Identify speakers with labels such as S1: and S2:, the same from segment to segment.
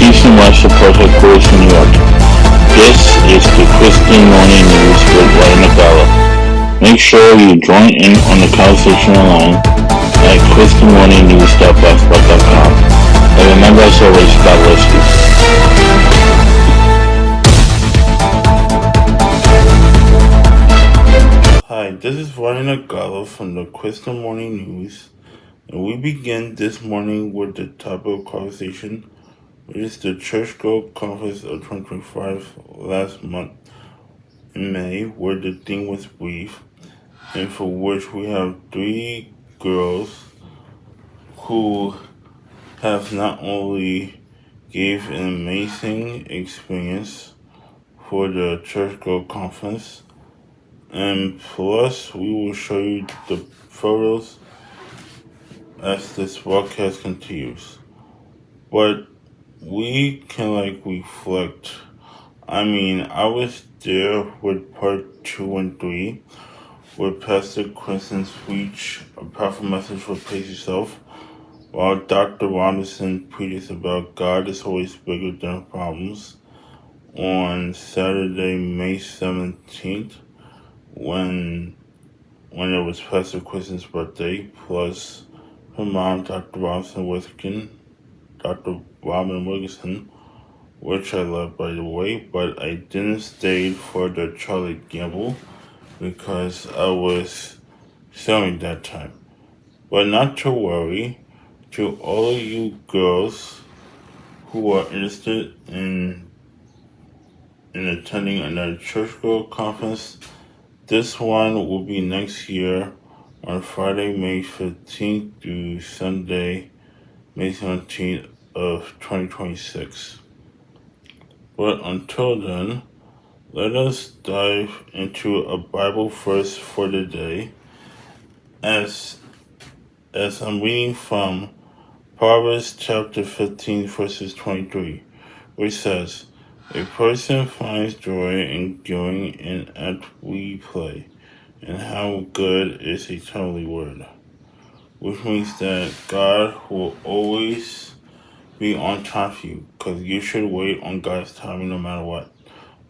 S1: TCNYSupport headquarters in New York. This is the Christian Morning News with NGALA. Make sure you join in on the conversation online at ChristianMorningNews.blogspot.com. And remember, as always, God bless you.
S2: Hi, this is NGALA from the Christian Morning News, and we begin this morning with the topic of conversation, which is the Church Growth Conference of 2025 last month in May, where the theme was brief, and for which we have 3 girls who have not only gave an amazing experience for the Church Growth Conference, and plus we will show you the photos as this broadcast continues. But we can reflect. I was there with part 2 and 3, where Pastor Quinton's preached a powerful message for Praise Yourself, while Dr. Robinson preaches about God is always bigger than problems on Saturday, May 17th, when it was Pastor Quinton's birthday, plus her mom, Dr. Robin Wilkinson, which I love, by the way, but I didn't stay for the Charlie Gamble because I was filming that time. But not to worry, to all of you girls who are interested in attending another Church Growth Conference, this one will be next year on Friday, May 15th through Sunday, May 17th of 2026. But until then, let us dive into a Bible verse for the day, as I'm reading from Proverbs chapter 15, verses 23, which says, "A person finds joy in giving and actively play, and how good is eternally word," which means that God will always be on time for you, because you should wait on God's timing no matter what.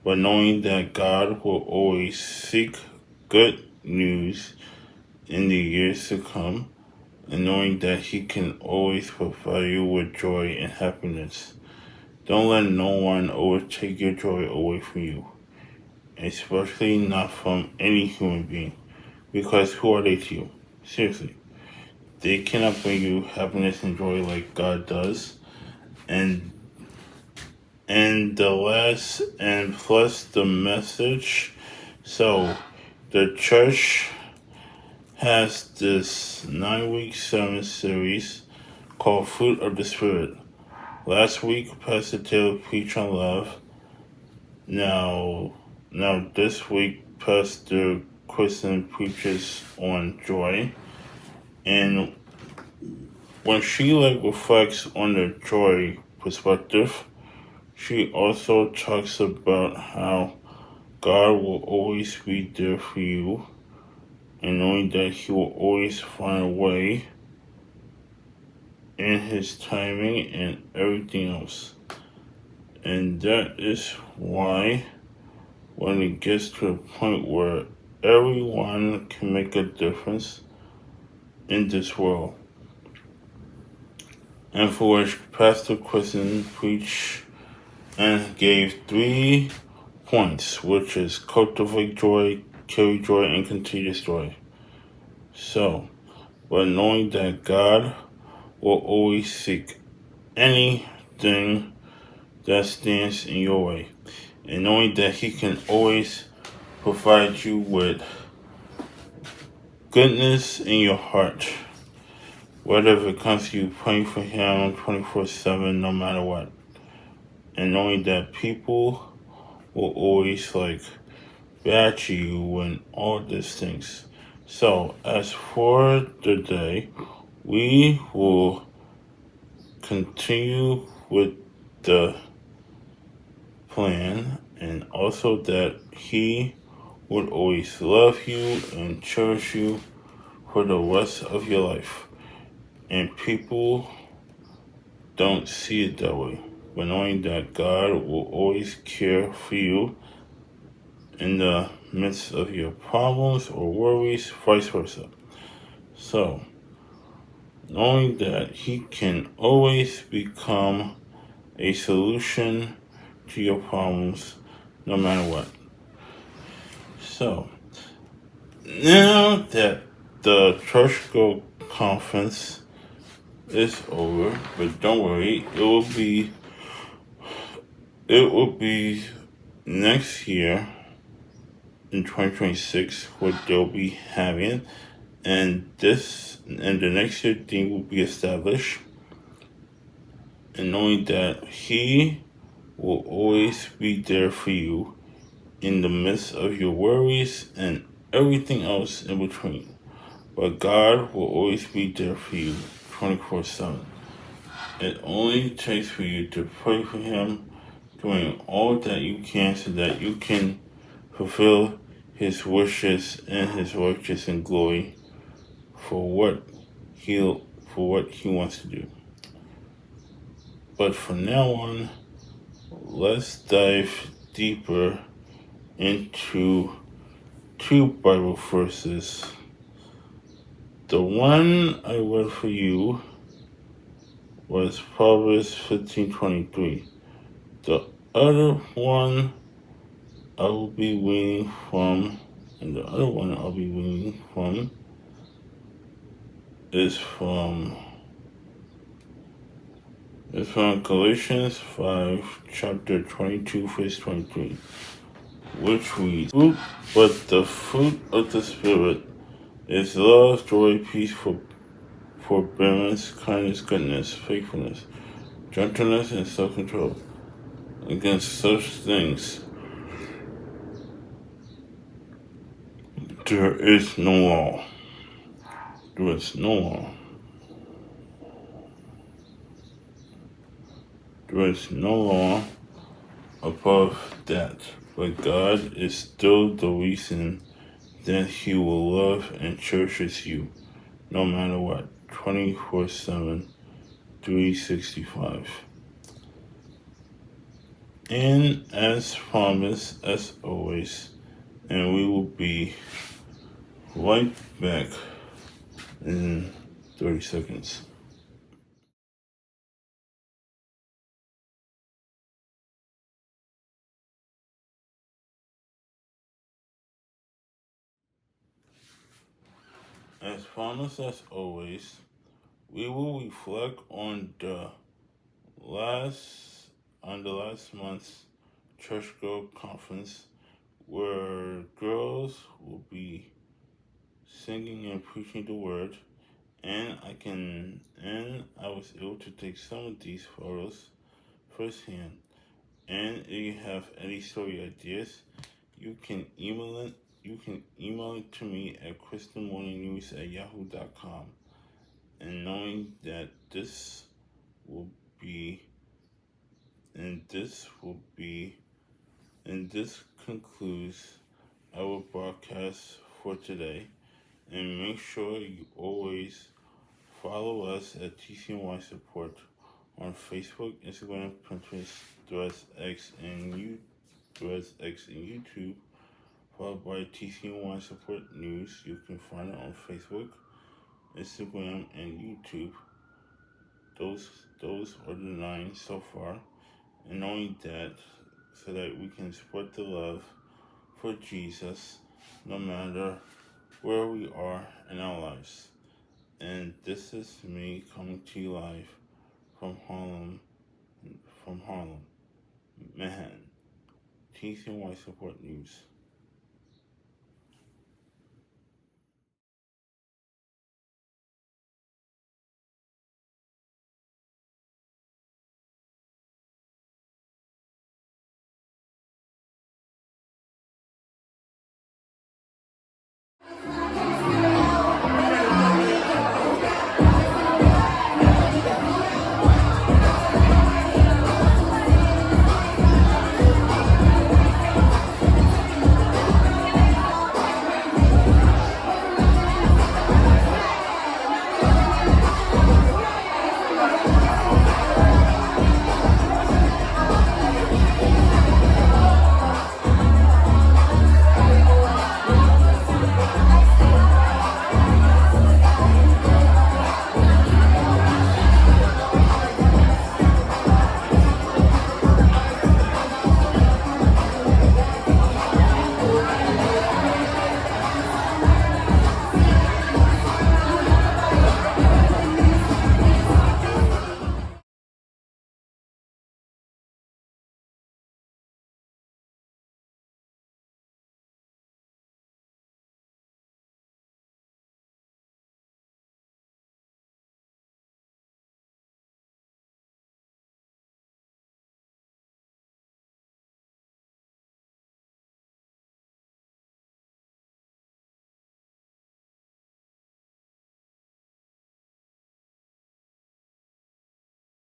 S2: But knowing that God will always seek good news in the years to come, and knowing that He can always provide you with joy and happiness. Don't let no one overtake your joy away from you, especially not from any human being, because who are they to you? Seriously. They cannot bring you happiness and joy like God does. And the last, and plus the message. So the church has this 9-week sermon series called Fruit of the Spirit. Last week, Pastor Taylor preached on love. Now this week, Pastor Kristen preaches on joy. And when she reflects on the joy perspective, she also talks about how God will always be there for you, and knowing that He will always find a way in His timing and everything else. And that is why when it gets to a point where everyone can make a difference in this world, and for which Pastor Kristen preached and gave 3 points, which is cultivate joy, carry joy, and contagious joy. So, but knowing that God will always seek anything that stands in your way, and knowing that He can always provide you with goodness in your heart, whether if it comes to you praying for Him 24/7, no matter what, and knowing that people will always badge you and all these things. So as for the day, we will continue with the plan, and also that He would always love you and cherish you for the rest of your life. And people don't see it that way. but knowing that God will always care for you in the midst of your problems or worries, vice versa. So, knowing that He can always become a solution to your problems no matter what. So, now that the Church Go Conference is over, but don't worry, it will be next year in 2026 what they'll be having, and the next year thing will be established, and knowing that He will always be there for you in the midst of your worries and everything else in between. But God will always be there for you 24/7. It only takes for you to pray for Him, doing all that you can so that you can fulfill His wishes and His righteousness and glory for what He wants to do. But from now on, let's dive deeper into two Bible verses. The one I read for you was Proverbs 15:23. The other one I will be reading from, and the other one I'll be reading from is from Galatians 5, chapter 22, verse 23, which reads, But the fruit of the Spirit is love, joy, peace, forbearance, kindness, goodness, faithfulness, gentleness, and self-control. Against such things there is no law. There is no law. There is no law above that, but God is still the reason that He will love and cherishes you, no matter what, 24/7, 365. And as promised, as always, and we will be right back in 30 seconds. As promised, as always, we will reflect on the last month's Church Girl Conference, where girls will be singing and preaching the word, and I was able to take some of these photos firsthand. And if you have any story ideas, you can email it. You can email it to me at ChristianMorningNews@yahoo.com. And knowing that this will be, and this concludes our broadcast for today. And make sure you always follow us at TCNYSupport on Facebook, Instagram, Pinterest, Threads, X, and YouTube, followed by TCNYSupportNews. You can find it on Facebook, Instagram, and YouTube. Those are the 9 so far. And knowing that, so that we can spread the love for Jesus, no matter where we are in our lives. And this is me coming to you live from Harlem, Manhattan. TCNY Support News.